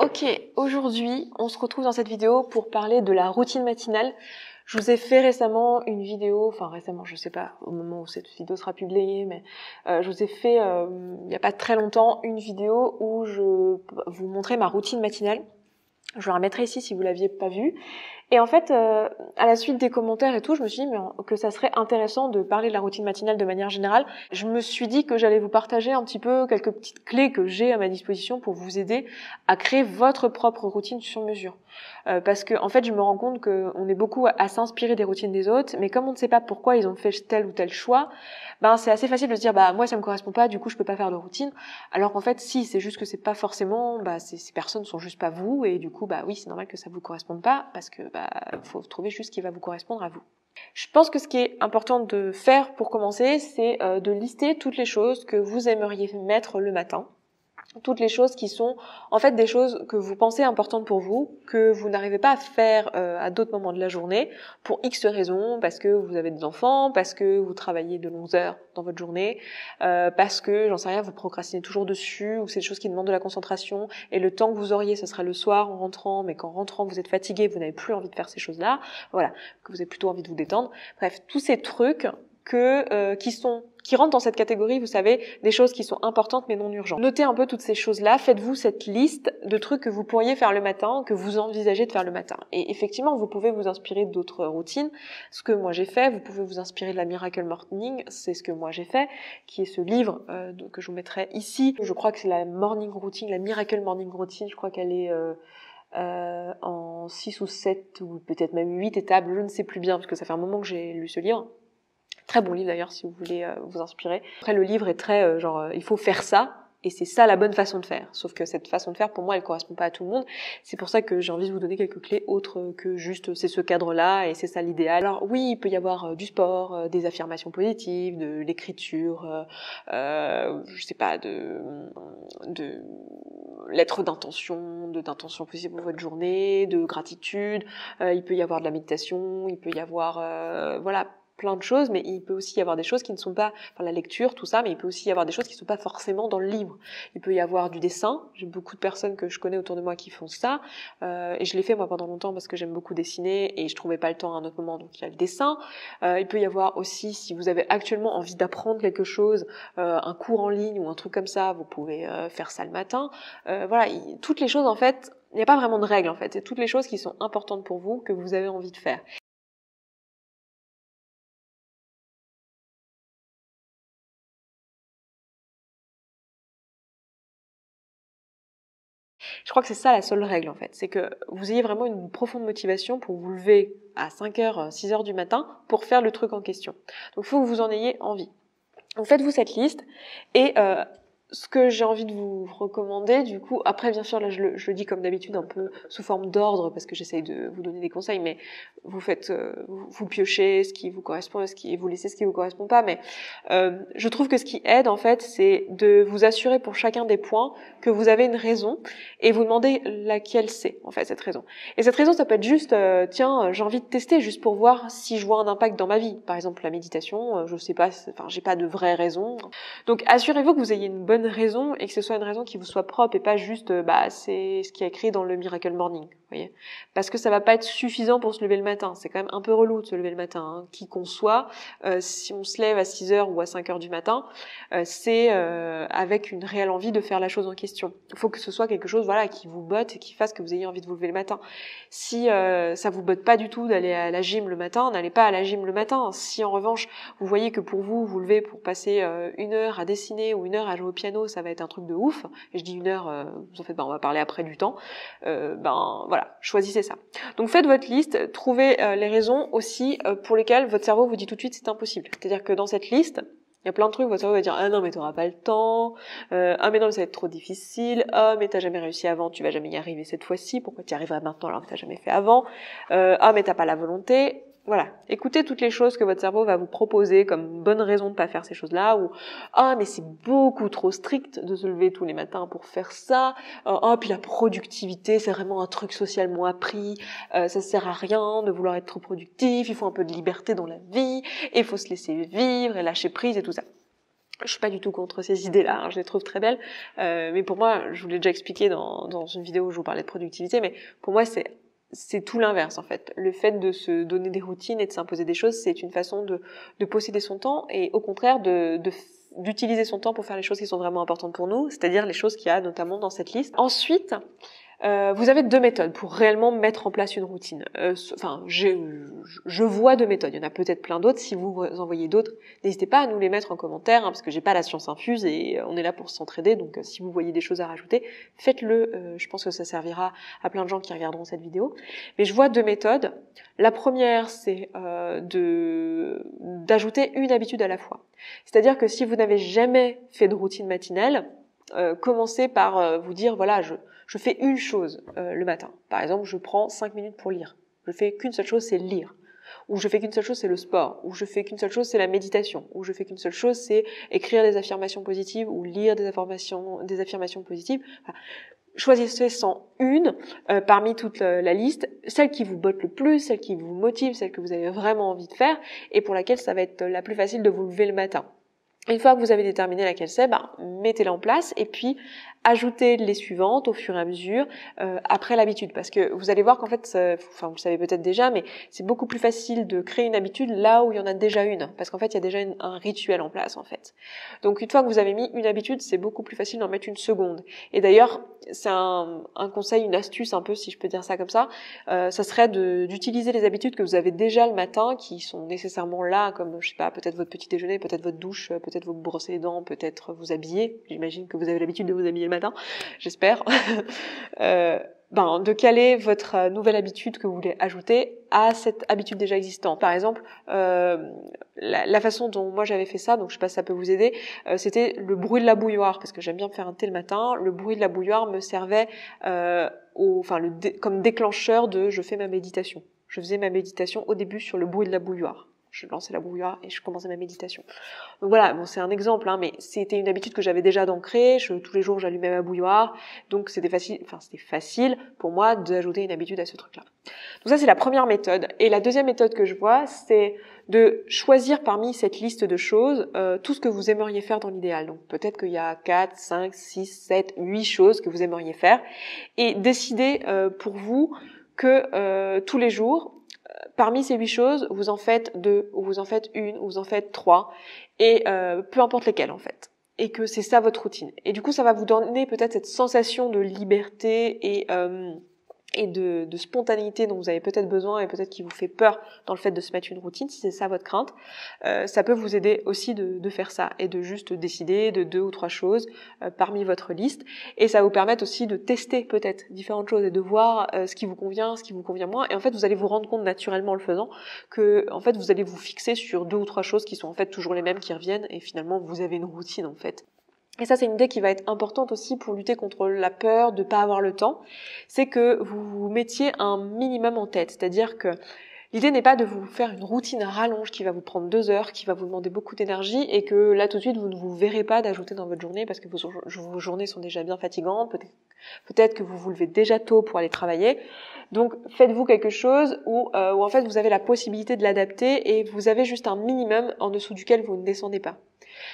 Ok, aujourd'hui, on se retrouve dans cette vidéo pour parler de la routine matinale. Je vous ai fait récemment une vidéo, enfin récemment, je sais pas au moment où cette vidéo sera publiée, mais je vous ai fait il n'y a pas très longtemps une vidéo où je vous montrais ma routine matinale. Je la remettrai ici si vous l'aviez pas vue. Et en fait, à la suite des commentaires et tout, je me suis dit que ça serait intéressant de parler de la routine matinale de manière générale. Je me suis dit que j'allais vous partager un petit peu quelques petites clés que j'ai à ma disposition pour vous aider à créer votre propre routine sur mesure. Parce que en fait, je me rends compte qu'on est beaucoup à s'inspirer des routines des autres, mais comme on ne sait pas pourquoi ils ont fait tel ou tel choix, ben c'est assez facile de se dire moi ça me correspond pas, du coup je peux pas faire de routine. Alors qu'en fait, si, c'est juste que c'est pas forcément, ces personnes sont juste pas vous, et du coup oui, c'est normal que ça vous corresponde pas, parce que faut trouver juste ce qui va vous correspondre à vous. Je pense que ce qui est important de faire pour commencer, c'est de lister toutes les choses que vous aimeriez mettre le matin. Toutes les choses qui sont en fait des choses que vous pensez importantes pour vous, que vous n'arrivez pas à faire à d'autres moments de la journée pour X raisons, parce que vous avez des enfants, parce que vous travaillez de longues heures dans votre journée, parce que, j'en sais rien, vous procrastinez toujours dessus, ou c'est des choses qui demandent de la concentration, et le temps que vous auriez, ce sera le soir en rentrant, mais qu'en rentrant vous êtes fatigué, vous n'avez plus envie de faire ces choses-là, voilà, que vous avez plutôt envie de vous détendre. Bref, tous ces trucs qui rentrent dans cette catégorie, vous savez, des choses qui sont importantes mais non urgentes. Notez un peu toutes ces choses-là, faites-vous cette liste de trucs que vous pourriez faire le matin, que vous envisagez de faire le matin. Et effectivement, vous pouvez vous inspirer d'autres routines, ce que moi j'ai fait, vous pouvez vous inspirer de la Miracle Morning, c'est ce que moi j'ai fait, qui est ce livre que je vous mettrai ici. Je crois que c'est la Morning Routine, la Miracle Morning Routine, je crois qu'elle est en 6 ou 7 ou peut-être même 8 étapes, je ne sais plus bien parce que ça fait un moment que j'ai lu ce livre. Très bon livre d'ailleurs si vous voulez vous inspirer. Après le livre est très il faut faire ça et c'est ça la bonne façon de faire. Sauf que cette façon de faire pour moi elle correspond pas à tout le monde. C'est pour ça que j'ai envie de vous donner quelques clés autres que juste c'est ce cadre-là et c'est ça l'idéal. Alors oui, il peut y avoir du sport, des affirmations positives, de l'écriture, je sais pas, de lettres d'intention positive pour votre journée, de gratitude. Il peut y avoir de la méditation, il peut y avoir plein de choses, mais il peut aussi y avoir des choses qui ne sont pas, la lecture, tout ça, mais il peut aussi y avoir des choses qui ne sont pas forcément dans le livre. Il peut y avoir du dessin. J'ai beaucoup de personnes que je connais autour de moi qui font ça, et je l'ai fait moi pendant longtemps parce que j'aime beaucoup dessiner et je trouvais pas le temps à un autre moment, donc il y a le dessin. Il peut y avoir aussi, si vous avez actuellement envie d'apprendre quelque chose, un cours en ligne ou un truc comme ça, vous pouvez faire ça le matin. Toutes les choses en fait, il n'y a pas vraiment de règles en fait, c'est toutes les choses qui sont importantes pour vous, que vous avez envie de faire. Je crois que c'est ça la seule règle en fait, c'est que vous ayez vraiment une profonde motivation pour vous lever à 5h, 6h du matin pour faire le truc en question. Donc il faut que vous en ayez envie. Donc faites-vous cette liste et ce que j'ai envie de vous recommander, du coup, après bien sûr là je le dis comme d'habitude un peu sous forme d'ordre parce que j'essaye de vous donner des conseils, mais vous faites, vous piochez ce qui vous correspond, vous laissez ce qui vous correspond pas, mais je trouve que ce qui aide en fait, c'est de vous assurer pour chacun des points que vous avez une raison et vous demandez laquelle c'est en fait cette raison. Et cette raison, ça peut être juste, j'ai envie de tester juste pour voir si je vois un impact dans ma vie. Par exemple la méditation, je sais pas, j'ai pas de vraie raison. Donc assurez-vous que vous ayez une bonne raison et que ce soit une raison qui vous soit propre et pas juste c'est ce qui est écrit dans le Miracle Morning, vous voyez. Parce que ça va pas être suffisant pour se lever le matin, c'est quand même un peu relou de se lever le matin, hein. Qui qu'on soit, si on se lève à 6h ou à 5h du matin, c'est avec une réelle envie de faire la chose en question. Il faut que ce soit quelque chose qui vous botte et qui fasse que vous ayez envie de vous lever le matin. Si ça vous botte pas du tout d'aller à la gym le matin, n'allez pas à la gym le matin. Si en revanche vous voyez que pour vous levez pour passer 1 heure à dessiner ou 1 heure à jouer au piano, ça va être un truc de ouf. Et je dis 1 heure, en fait on va parler après du temps. Choisissez ça. Donc faites votre liste, trouvez les raisons aussi pour lesquelles votre cerveau vous dit tout de suite c'est impossible. C'est-à-dire que dans cette liste, il y a plein de trucs, votre cerveau va dire « Ah non, mais t'auras pas le temps. Ah mais non, ça va être trop difficile. Ah mais t'as jamais réussi avant, tu vas jamais y arriver cette fois-ci. Pourquoi tu y arriveras maintenant alors que t'as jamais fait avant. Ah mais t'as pas la volonté. » Voilà, écoutez toutes les choses que votre cerveau va vous proposer comme bonne raison de pas faire ces choses-là, ou ah mais c'est beaucoup trop strict de se lever tous les matins pour faire ça. Puis la productivité c'est vraiment un truc socialement appris, ça sert à rien de vouloir être trop productif, il faut un peu de liberté dans la vie, et il faut se laisser vivre et lâcher prise et tout ça. Je suis pas du tout contre ces idées-là, je les trouve très belles. Mais pour moi, je vous l'ai déjà expliqué dans une vidéo où je vous parlais de productivité, mais pour moi, c'est tout l'inverse en fait. Le fait de se donner des routines et de s'imposer des choses, c'est une façon de posséder son temps et au contraire d'utiliser son temps pour faire les choses qui sont vraiment importantes pour nous, c'est-à-dire les choses qu'il y a notamment dans cette liste. Ensuite, vous avez 2 méthodes pour réellement mettre en place une routine. Je vois 2 méthodes. Il y en a peut-être plein d'autres. Si vous en voyez d'autres, n'hésitez pas à nous les mettre en commentaire, parce que j'ai pas la science infuse et on est là pour s'entraider. Donc, si vous voyez des choses à rajouter, faites-le. Je pense que ça servira à plein de gens qui regarderont cette vidéo. Mais je vois 2 méthodes. La première, c'est d'ajouter une habitude à la fois. C'est-à-dire que si vous n'avez jamais fait de routine matinale, commencez par vous dire voilà, je fais une chose le matin. Par exemple, je prends 5 minutes pour lire. Je fais qu'une seule chose, c'est lire. Ou je fais qu'une seule chose, c'est le sport. Ou je fais qu'une seule chose, c'est la méditation. Ou je fais qu'une seule chose, c'est écrire des affirmations positives ou lire des affirmations positives. Enfin, choisissez une parmi toute la liste, celle qui vous botte le plus, celle qui vous motive, celle que vous avez vraiment envie de faire et pour laquelle ça va être la plus facile de vous lever le matin. Une fois que vous avez déterminé laquelle c'est, mettez-la en place et puis ajoutez les suivantes au fur et à mesure après l'habitude. Parce que vous allez voir qu'en fait, vous le savez peut-être déjà, mais c'est beaucoup plus facile de créer une habitude là où il y en a déjà une. Parce qu'en fait, il y a déjà un rituel en place en fait. Donc une fois que vous avez mis une habitude, c'est beaucoup plus facile d'en mettre une seconde. Et d'ailleurs, c'est un conseil, une astuce un peu, si je peux dire ça comme ça, ça serait d'utiliser les habitudes que vous avez déjà le matin, qui sont nécessairement là, comme je sais pas, peut-être votre petit déjeuner, peut-être votre douche, peut-être vous brosser les dents, peut-être vous habiller. J'imagine que vous avez l'habitude de vous habiller le matin, j'espère. De caler votre nouvelle habitude que vous voulez ajouter à cette habitude déjà existante. Par exemple, la façon dont moi j'avais fait ça, donc je sais pas si ça peut vous aider, c'était le bruit de la bouilloire, parce que j'aime bien me faire un thé le matin. Le bruit de la bouilloire me servait comme déclencheur de je fais ma méditation. Je faisais ma méditation au début sur le bruit de la bouilloire. Je lançais la bouilloire et je commençais ma méditation. Donc voilà, bon, c'est un exemple, mais c'était une habitude que j'avais déjà d'ancrer. Tous les jours, j'allumais ma bouilloire. Donc c'était facile pour moi d'ajouter une habitude à ce truc-là. Donc ça, c'est la première méthode. Et la deuxième méthode que je vois, c'est de choisir parmi cette liste de choses tout ce que vous aimeriez faire dans l'idéal. Donc peut-être qu'il y a 4, 5, 6, 7, 8 choses que vous aimeriez faire. Et décider pour vous que tous les jours, parmi ces 8 choses, vous en faites 2, ou vous en faites 1, ou vous en faites 3, et peu importe lesquelles en fait. Et que c'est ça votre routine. Et du coup, ça va vous donner peut-être cette sensation de liberté et de spontanéité dont vous avez peut-être besoin et peut-être qui vous fait peur dans le fait de se mettre une routine, si c'est ça votre crainte. Ça peut vous aider aussi de faire ça et de juste décider de 2 ou 3 choses parmi votre liste. Et ça va vous permettre aussi de tester peut-être différentes choses et de voir ce qui vous convient moins. Et en fait, vous allez vous rendre compte naturellement en le faisant que en fait, vous allez vous fixer sur 2 ou 3 choses qui sont en fait toujours les mêmes qui reviennent et finalement, vous avez une routine en fait. Et ça, c'est une idée qui va être importante aussi pour lutter contre la peur de pas avoir le temps. C'est que vous vous mettiez un minimum en tête. C'est-à-dire que l'idée n'est pas de vous faire une routine à rallonge qui va vous prendre 2 heures, qui va vous demander beaucoup d'énergie et que là, tout de suite, vous ne vous verrez pas d'ajouter dans votre journée parce que vos journées sont déjà bien fatigantes. Peut-être que vous vous levez déjà tôt pour aller travailler. Donc, faites-vous quelque chose où en fait, vous avez la possibilité de l'adapter et vous avez juste un minimum en dessous duquel vous ne descendez pas.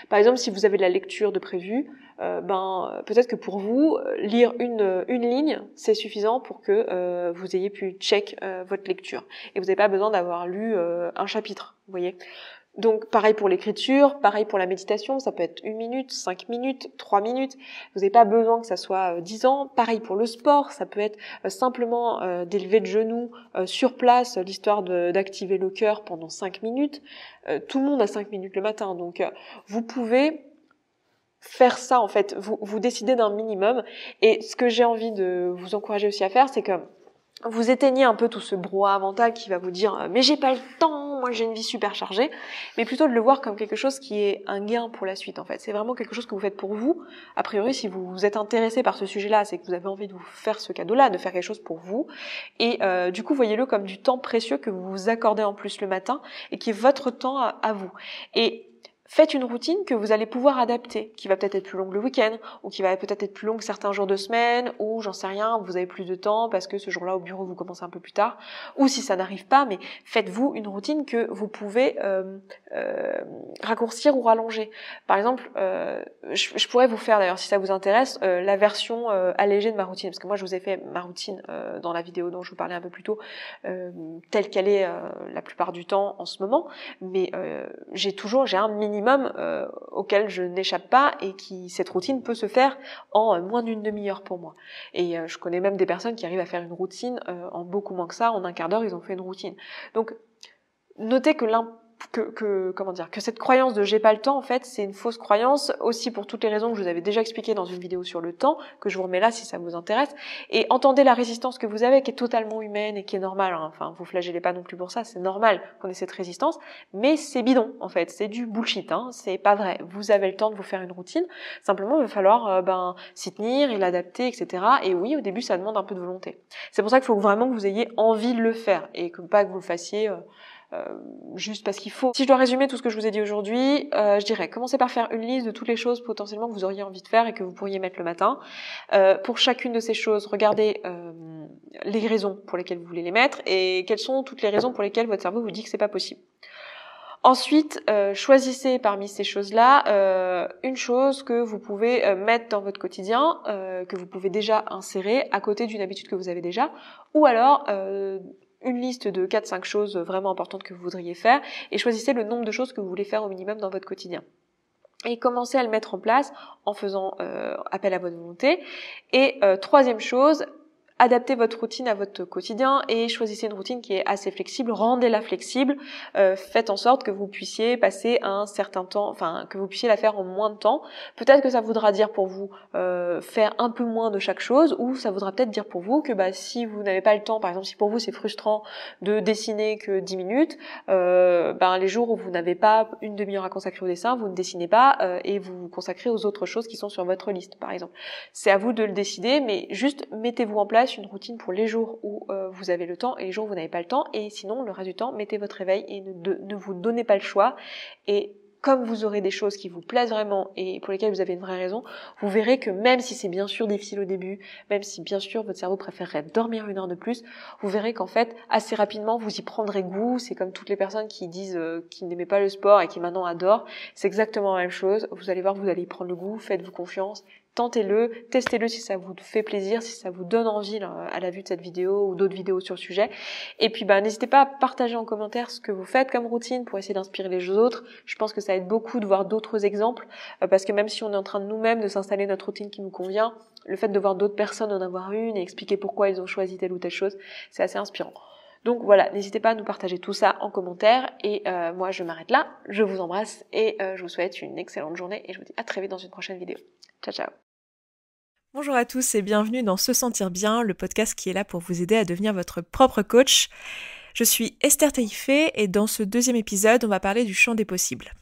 Par exemple, si vous avez de la lecture de prévu, peut-être que pour vous, lire une ligne, c'est suffisant pour que vous ayez pu check votre lecture. Et vous n'avez pas besoin d'avoir lu un chapitre, vous voyez. Donc, pareil pour l'écriture, pareil pour la méditation, ça peut être 1 minute, 5 minutes, 3 minutes. Vous n'avez pas besoin que ça soit 10 ans. Pareil pour le sport, ça peut être simplement d'élever de genoux sur place, l'histoire d'activer le cœur pendant 5 minutes. Tout le monde a 5 minutes le matin, donc vous pouvez faire ça en fait. Vous décidez d'un minimum. Et ce que j'ai envie de vous encourager aussi à faire, c'est que vous éteignez un peu tout ce brouhaha mental qui va vous dire mais j'ai pas le temps, moi j'ai une vie super chargée, mais plutôt de le voir comme quelque chose qui est un gain pour la suite en fait. C'est vraiment quelque chose que vous faites pour vous. A priori, si vous êtes intéressé par ce sujet-là, c'est que vous avez envie de vous faire ce cadeau-là, de faire quelque chose pour vous. Et du coup, voyez-le comme du temps précieux que vous vous accordez en plus le matin et qui est votre temps à vous. Et faites une routine que vous allez pouvoir adapter, qui va peut-être être plus longue le week-end, ou qui va peut-être être plus longue certains jours de semaine, ou j'en sais rien, vous avez plus de temps parce que ce jour-là au bureau vous commencez un peu plus tard, ou si ça n'arrive pas, mais faites-vous une routine que vous pouvez raccourcir ou rallonger. Par exemple, je pourrais vous faire d'ailleurs, si ça vous intéresse, la version allégée de ma routine, parce que moi je vous ai fait ma routine dans la vidéo dont je vous parlais un peu plus tôt, telle qu'elle est la plupart du temps en ce moment, mais j'ai un minimum auquel je n'échappe pas et cette routine peut se faire en moins d'une demi-heure pour moi. Et je connais même des personnes qui arrivent à faire une routine en beaucoup moins que ça, en un quart d'heure ils ont fait une routine. Donc notez que cette croyance de j'ai pas le temps, en fait, c'est une fausse croyance, aussi pour toutes les raisons que je vous avais déjà expliquées dans une vidéo sur le temps, que je vous remets là si ça vous intéresse, et entendez la résistance que vous avez, qui est totalement humaine et qui est normale, hein. Enfin, vous flagellez pas non plus pour ça, c'est normal qu'on ait cette résistance, mais c'est bidon, en fait, c'est du bullshit, hein. C'est pas vrai. Vous avez le temps de vous faire une routine, simplement il va falloir s'y tenir et l'adapter, etc. Et oui, au début, ça demande un peu de volonté. C'est pour ça qu'il faut vraiment que vous ayez envie de le faire, et pas que vous le fassiez juste parce qu'il faut. Si je dois résumer tout ce que je vous ai dit aujourd'hui, je dirais commencez par faire une liste de toutes les choses potentiellement que vous auriez envie de faire et que vous pourriez mettre le matin. Pour chacune de ces choses, regardez les raisons pour lesquelles vous voulez les mettre et quelles sont toutes les raisons pour lesquelles votre cerveau vous dit que c'est pas possible. Ensuite, choisissez parmi ces choses-là une chose que vous pouvez mettre dans votre quotidien, que vous pouvez déjà insérer à côté d'une habitude que vous avez déjà, ou alors une liste de 4-5 choses vraiment importantes que vous voudriez faire et choisissez le nombre de choses que vous voulez faire au minimum dans votre quotidien. Et commencez à le mettre en place en faisant appel à votre volonté. Et troisième chose, adaptez votre routine à votre quotidien et choisissez une routine qui est assez flexible, rendez-la flexible, faites en sorte que vous puissiez passer un certain temps, enfin que vous puissiez la faire en moins de temps. Peut-être que ça voudra dire pour vous faire un peu moins de chaque chose, ou ça voudra peut-être dire pour vous que si vous n'avez pas le temps, par exemple si pour vous c'est frustrant de dessiner que 10 minutes, les jours où vous n'avez pas une demi-heure à consacrer au dessin, vous ne dessinez pas et vous vous consacrez aux autres choses qui sont sur votre liste par exemple. C'est à vous de le décider, mais juste mettez-vous en place une routine pour les jours où vous avez le temps et les jours où vous n'avez pas le temps, et sinon le reste du temps mettez votre réveil et ne vous donnez pas le choix. Et comme vous aurez des choses qui vous plaisent vraiment et pour lesquelles vous avez une vraie raison, vous verrez que même si c'est bien sûr difficile au début, même si bien sûr votre cerveau préférerait dormir une heure de plus, vous verrez qu'en fait assez rapidement vous y prendrez goût. C'est comme toutes les personnes qui disent qu'ils n'aimaient pas le sport et qui maintenant adorent, c'est exactement la même chose. Vous allez voir, vous allez y prendre le goût, faites-vous confiance. Tentez-le, testez-le si ça vous fait plaisir, si ça vous donne envie là, à la vue de cette vidéo ou d'autres vidéos sur le sujet. Et puis n'hésitez pas à partager en commentaire ce que vous faites comme routine pour essayer d'inspirer les autres. Je pense que ça aide beaucoup de voir d'autres exemples parce que même si on est en train de nous-mêmes de s'installer notre routine qui nous convient, le fait de voir d'autres personnes en avoir une et expliquer pourquoi ils ont choisi telle ou telle chose, c'est assez inspirant. Donc voilà, n'hésitez pas à nous partager tout ça en commentaire et moi je m'arrête là, je vous embrasse et je vous souhaite une excellente journée et je vous dis à très vite dans une prochaine vidéo. Ciao ciao. Bonjour à tous et bienvenue dans Se Sentir Bien, le podcast qui est là pour vous aider à devenir votre propre coach. Je suis Esther Taïfé et dans ce deuxième épisode, on va parler du champ des possibles.